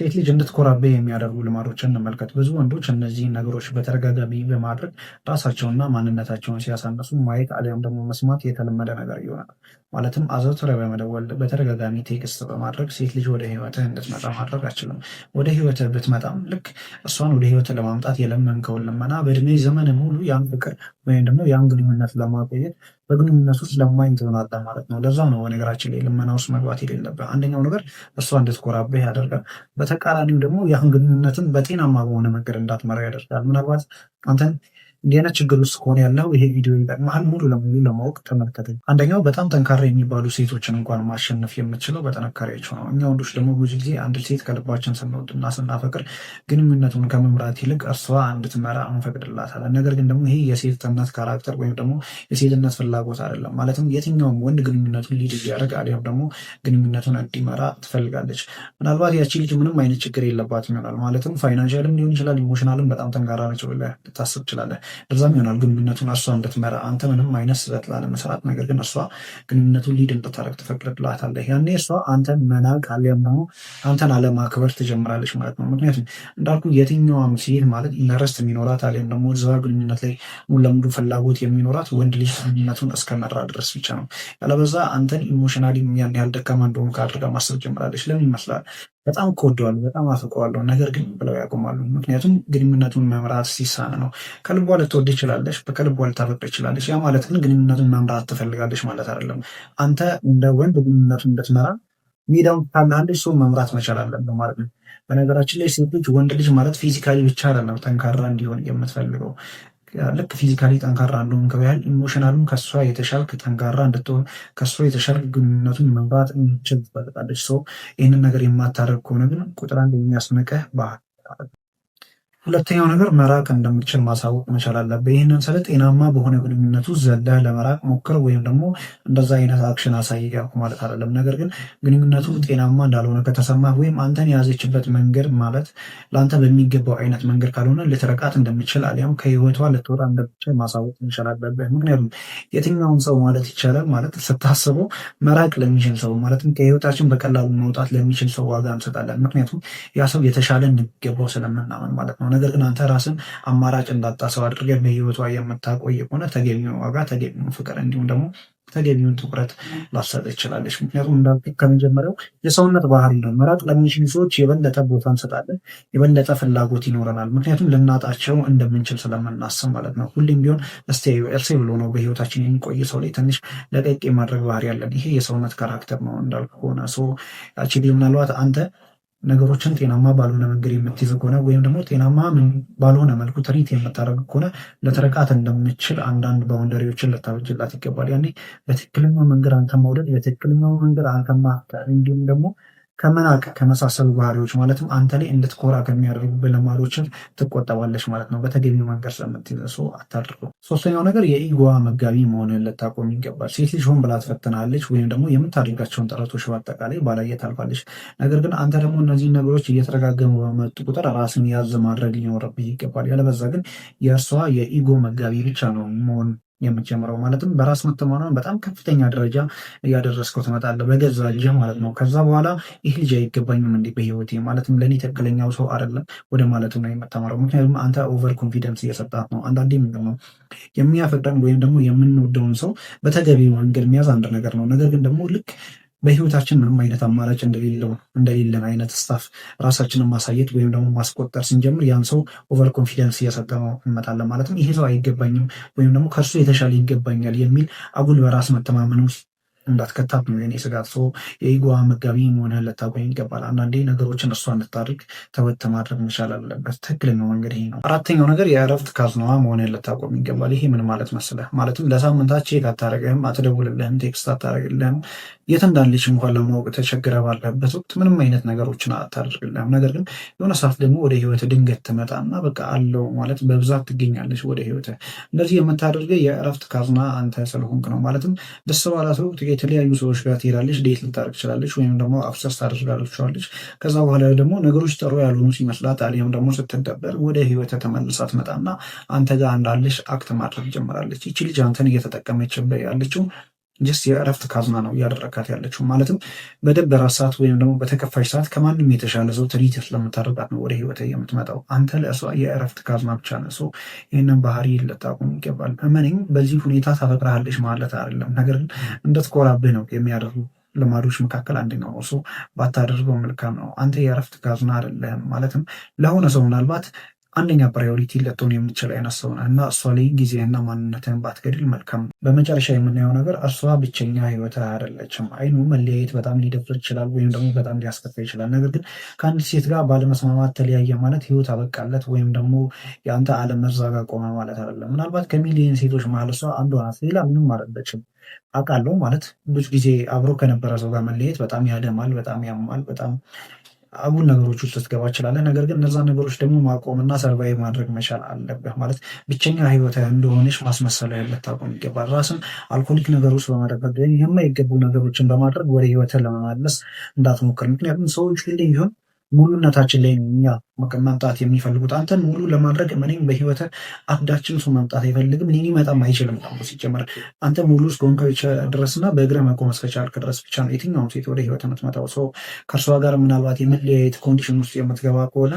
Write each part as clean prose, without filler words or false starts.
ሴት ልጅ እንድትኮራብህ የሚያደርጉ ልማዶችን እንመልከት። ብዙ ወንዶች እነዚህን ነገሮች በተደጋጋሚ በማድረግ ራሳቸውንና ማንነታቸውን ሲያሳንሱ ማየት አሊያም ደግሞ መስማት የተለመደ ነገር ይሆናል። ማለትም አዘውትረህ በመደወል በተደጋጋሚ ቴክስት በማድረግ ሴት ልጅ ወደ ህይወትህ እንድትመጣ ማድረግ አችልም። ወደ ህይወትህ ብትመጣም ልክ እሷን ወደ ህይወትህ ለማምጣት የለመንከውን ልመና በእድሜ ዘመን ሙሉ ያን ፍቅር ወይም ደግሞ ያን ግንኙነት ለማቆየት በግንኙነት ውስጥ ለማኝ ትሆናለህ ማለት ነው። ለዛ ነው በነገራችን ላይ ልመና ውስጥ መግባት የሌለብህ። አንደኛው ነገር እሷ እንድትኮራብህ ያደርጋል። በተቃራኒው ደግሞ ያን ግንኙነትን በጤናማ በሆነ መንገድ እንዳትመራ ያደርጋል። ምናልባት አንተን እንዲህ አይነት ችግር ውስጥ ከሆነ ያለው ይሄ ቪዲዮ ይጠቅምሃል። ሙሉ ለሙሉ ለማወቅ ተመልከተኝ። አንደኛው በጣም ጠንካራ የሚባሉ ሴቶችን እንኳን ማሸነፍ የምትችለው በጥንካሬያቸው ነው። እኛ ወንዶች ደግሞ ብዙ ጊዜ አንድ ሴት ከልባችን ስንወድና ስናፈቅር ግንኙነቱን ከመምራት ይልቅ እርሷ እንድትመራ እንፈቅድላታለን። ነገር ግን ደግሞ ይሄ የሴትነት ካራክተር ወይም ደግሞ የሴትነት ፍላጎት አይደለም። ማለትም የትኛውም ወንድ ግንኙነቱን ሊድ እያደረግ አሊያም ደግሞ ግንኙነቱን እንዲመራ ትፈልጋለች። ምናልባት ያቺ ልጅ ምንም አይነት ችግር የለባትም ይሆናል። ማለትም ፋይናንሻልም ሊሆን ይችላል፣ ኢሞሽናልም በጣም ጠንካራ ነች ብለህ ልታስብ ትችላለህ። እዛም ይሆናል ግንኙነቱን እርሷ እንድትመራ አንተ ምንም አይነት ስህተት ላለመስራት፣ ነገር ግን እርሷ ግንኙነቱን ሊድ እንድታደርግ ትፈቅድላታለህ። ያኔ እርሷ አንተን መናቅ አሊያም ደግሞ አንተን አለማክበር ትጀምራለች ማለት ነው። ምክንያቱም እንዳልኩ የትኛዋም ሴት ማለት ኢንተረስት የሚኖራት አሊያም ደግሞ እዛ ግንኙነት ላይ ሙሉ ለሙሉ ፍላጎት የሚኖራት ወንድ ልጅ ግንኙነቱን እስከመራ ድረስ ብቻ ነው። ያለበዛ አንተን ኢሞሽናሊ ያን ያህል ደካማ እንደሆንክ አድርጋ ማሰብ ጀምራለች። ለምን ይመስላል? በጣም ከወደዋለሁ፣ በጣም አፍቀዋለሁ፣ ነገር ግን ብለው ያቆማሉ። ምክንያቱም ግንኙነቱን መምራት ሲሳን ነው። ከልቧ ልትወድ ይችላለች፣ ከልቧ ልታፈቅር ይችላለች። ያ ማለት ግን ግንኙነቱን መምራት ትፈልጋለች ማለት አይደለም። አንተ እንደ ወንድ ግንኙነቱን እንድትመራ ሜዳውን ካለህ ሰው መምራት መቻል አለብህ ማለት ነው። በነገራችን ላይ ሴት ልጅ ወንድ ልጅ ማለት ፊዚካሊ ብቻ አይደለም ጠንካራ እንዲሆን የምትፈልገው። ልክ ፊዚካሊ ጠንካራ እንደሆንክ ያህል ኢሞሽናሉም ከሷ የተሻልክ ጠንካራ እንድትሆን ከሷ የተሻልክ ግንኙነቱን መምራት እንችል ትፈልጋለች። ሰው ይህንን ነገር የማታደርግ ከሆነ ግን ቁጥር አንድ የሚያስንቀህ ባህል። ሁለተኛው ነገር መራቅ እንደምችል ማሳወቅ መቻል አለብህ። ይህንን ስለ ጤናማ በሆነ ግንኙነቱ ዘለህ ለመራቅ ሞክር ወይም ደግሞ እንደዛ አይነት አክሽን አሳይ ያልኩ ማለት አይደለም። ነገር ግን ግንኙነቱ ጤናማ እንዳልሆነ ከተሰማህ ወይም አንተን የያዘችበት መንገድ ማለት ለአንተ በሚገባው አይነት መንገድ ካልሆነ ልትረቃት እንደምችል አሊያም ከህይወቷ ልትወጣ እንደምችል ማሳወቅ መቻል አለብህ። ምክንያቱም የትኛውን ሰው ማለት ይቻላል ማለት ስታስበው መራቅ ለሚችል ሰው ማለትም ከህይወታችን በቀላሉ መውጣት ለሚችል ሰው ዋጋ እንሰጣለን። ምክንያቱም ያ ሰው የተሻለ እንዲገባው ስለምናምን ማለት ነው። ነገር ግን አንተ ራስን አማራጭ እንዳጣ ሰው አድርገህ በህይወቷ የምታቆይ ከሆነ ተገቢውን ዋጋ፣ ተገቢውን ፍቅር እንዲሁም ደግሞ ተገቢውን ትኩረት ላሰጥ ይችላለች። ምክንያቱም እንዳልኩት ከመጀመሪያው የሰውነት ባህሪ ነው። መራቅ ለሚችሉ ሰዎች የበለጠ ቦታ እንሰጣለን፣ የበለጠ ፍላጎት ይኖረናል። ምክንያቱም ልናጣቸው እንደምንችል ስለምናስብ ማለት ነው። ሁሌም ቢሆን እርሴ ብሎ ነው በህይወታችን የሚቆይ ሰው ላይ ትንሽ ለቀቅ የማድረግ ባህሪ ያለን። ይሄ የሰውነት ካራክተር ነው እንዳልኩ ከሆነ ያቺ ምናልባት አንተ ነገሮችን ጤናማ ባልሆነ መንገድ የምትይዝ ከሆነ ወይም ደግሞ ጤናማ ባልሆነ መልኩ ትሪት የምታደርግ ከሆነ ለተረቃት እንደምችል አንዳንድ ባውንደሪዎችን ልታበጅላት ይገባል። ያኔ በትክክለኛው መንገድ አንተ መውደድ፣ በትክክለኛው መንገድ አንተ ማፍቀር እንዲሁም ደግሞ ከመናቅ ከመሳሰሉ ባህሪዎች ማለትም አንተ ላይ እንድትኮራ ከሚያደርጉ ልማዶችን ትቆጠባለች ማለት ነው። በተገቢው መንገድ ስለምትይዘ አታድርገው። ሶስተኛው ነገር የኢጎዋ መጋቢ መሆንን ልታቆም ይገባል። ሴት ልጅ ሆን ብላ ትፈትናለች ወይም ደግሞ የምታደርጋቸውን ጥረቶች በአጠቃላይ ባላየ ታልፋለች። ነገር ግን አንተ ደግሞ እነዚህን ነገሮች እየተደጋገሙ በመጡ ቁጥር ራስን ያዝ ማድረግ ሊኖርብህ ይገባል። ያለበዛ ግን የእርሷ የኢጎ መጋቢ ብቻ ነው መሆን የምትጀምረው ማለትም በራስ መተማመን በጣም ከፍተኛ ደረጃ እያደረስከው ትመጣለህ በገዛ እጅህ ማለት ነው። ከዛ በኋላ ይህ ልጅ አይገባኝም እንዲህ በህይወቴ ማለትም ለእኔ ትክክለኛው ሰው አይደለም ወደ ማለቱ ነው የምታመራው። ምክንያቱም አንተ ኦቨር ኮንፊደንስ እየሰጣት ነው። አንዳንዴ ምንድን ነው የሚያፈቅረን ወይም ደግሞ የምንወደውን ሰው በተገቢ መንገድ መያዝ አንድ ነገር ነው። ነገር ግን ደግሞ ልክ በህይወታችን ምንም አይነት አማራጭ እንደሌለን አይነት ስታፍ ራሳችንን ማሳየት ወይም ደግሞ ማስቆጠር ስንጀምር ያን ሰው ኦቨር ኮንፊደንስ እየሰጠ ነው እንመጣለን። ማለትም ይሄ ሰው አይገባኝም ወይም ደግሞ ከእርሱ የተሻለ ይገባኛል የሚል አጉል በራስ መተማመን ውስጥ እንዳትከታት ነው የኔ ስጋት። የኢጎዋ መጋቢ መሆንህን ልታቆም ይገባል። አንዳንዴ ነገሮችን እሷ እንድታደርግ ተወት ማድረግ መቻል አለበት። ትክክለኛው መንገድ ይሄ ነው። አራተኛው ነገር የእረፍት ካዝናዋ መሆንህን ልታቆም ይገባል። ይሄ ምን ማለት መሰለህ? ማለትም ለሳምንታት ቼክ አታደርግህም፣ አትደውልልህም፣ ቴክስት አታደርግልህም። የት እንዳለች እንኳን ለማወቅ ተቸግረ ባለበት ወቅት ምንም አይነት ነገሮችን አታደርግልህም። ነገር ግን የሆነ ሰዓት ደግሞ ወደ ህይወት ድንገት ትመጣና በቃ አለው ማለት በብዛት ትገኛለች ወደ ህይወት። እንደዚህ የምታደርገው የእረፍት ካዝና አንተ ስለሆንክ ነው። ማለትም ደስ ባላት ወቅት የተለያዩ ሰዎች ጋር ትሄዳለች፣ ዴት ልታደርግ ትችላለች፣ ወይም ደግሞ አክሰስ ታደርጋለች። ከዛ በኋላ ደግሞ ነገሮች ጥሩ ያልሆኑ ሲመስላት አሊያም ደግሞ ስትደበር ወደ ህይወት ተመልሳ ትመጣና አንተ ጋር እንዳለች አክት ማድረግ ጀምራለች። ይቺ ልጅ አንተን እየተጠቀመችበት ያለችው ጀስት የእረፍት ካዝና ነው እያደረካት ያለችው። ማለትም በደበራት ሰዓት ወይም ደግሞ በተከፋሽ ሰዓት ከማንም የተሻለ ሰው ትሪት ስለምታደርጋት ነው ወደ ህይወት የምትመጣው። አንተ ለእሷ የእረፍት ካዝና ብቻ ነህ። ይህንን ባህሪ ልታቁም ይገባል። እመነኝ፣ በዚህ ሁኔታ ታፈቅርሃለች ማለት አይደለም፣ ነገር ግን እንድትኮራብህ ነው የሚያደርጉ ልማዶች መካከል አንደኛው ነው። ባታደርገው መልካም ነው። አንተ የእረፍት ካዝና አይደለህም። ማለትም ለሆነ ሰው ምናልባት አንደኛ ፕራዮሪቲ ልትሆን የምትችል አይነት ሰው ነህ እና እሷ ላይ ጊዜና ማንነትን ባትገድል መልካም ነው። በመጨረሻ የምናየው ነገር እሷ ብቸኛ ህይወት አይደለችም። አይኑ መለያየት በጣም ሊደፍር ይችላል ወይም ደግሞ በጣም ሊያስከፋ ይችላል። ነገር ግን ከአንዲት ሴት ጋር ባለመስማማት ተለያየ ማለት ህይወት አበቃለት ወይም ደግሞ የአንተ ዓለም መዛጋ ቆመ ማለት አይደለም። ምናልባት ከሚሊየን ሴቶች መሀል እሷ አንዷ ናት። ሌላ ምንም አይደለችም። አውቃለሁ ማለት ብዙ ጊዜ አብሮ ከነበረ ሰው ጋር መለየት በጣም ያደማል፣ በጣም ያማል፣ በጣም አጉል ነገሮች ውስጥ ልትገባ ትችላለህ። ነገር ግን እነዛ ነገሮች ደግሞ ማቆምና ሰርቫይቭ ማድረግ መቻል አለብህ። ማለት ብቸኛ ህይወት እንደሆነች ማስመሰል ልታቆም ይገባል። ራስን አልኮሊክ ነገር ውስጥ በማድረግ ወይም የማይገቡ ነገሮችን በማድረግ ወደ ህይወትን ለመመለስ እንዳትሞክር። ምክንያቱም ሰዎች ሁሌ ቢሆን ሙሉነታችን ላይ እኛ መምጣት የሚፈልጉት አንተን ሙሉ ለማድረግ ምንም በህይወት አንዳችን ሰው መምጣት አይፈልግም፣ ሊመጣም አይችልም። ደግሞ ሲጀመር አንተ ሙሉ እስከሆንክ ድረስና በእግረ መቆም እስከቻልክ ድረስ ብቻ ነው የትኛውም ሴት ወደ ህይወት የምትመጣው። ሰው ከእርሷ ጋር ምናልባት የመለያየት ኮንዲሽን ውስጥ የምትገባ ከሆነ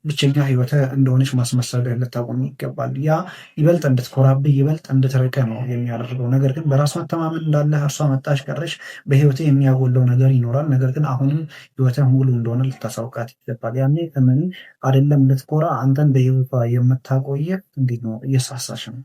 ብቸኛ ህይወት እንደሆነች ማስመሰል ልታቆም ይገባል። ያ ይበልጥ እንድትኮራብህ ይበልጥ እንድትርቅ ነው የሚያደርገው። ነገር ግን በራስ መተማመን እንዳለ እርሷ መጣች ቀረች በህይወት የሚያጎለው ነገር ይኖራል። ነገር ግን አሁንም ህይወት ሙሉ እንደሆነ ልታሳውቃት ይገባል። ያኔ ከምን አይደለም ልትኮራ አንተን በህይወቷ የምታቆየ እንዴት ነው እየሳሳሽ ነው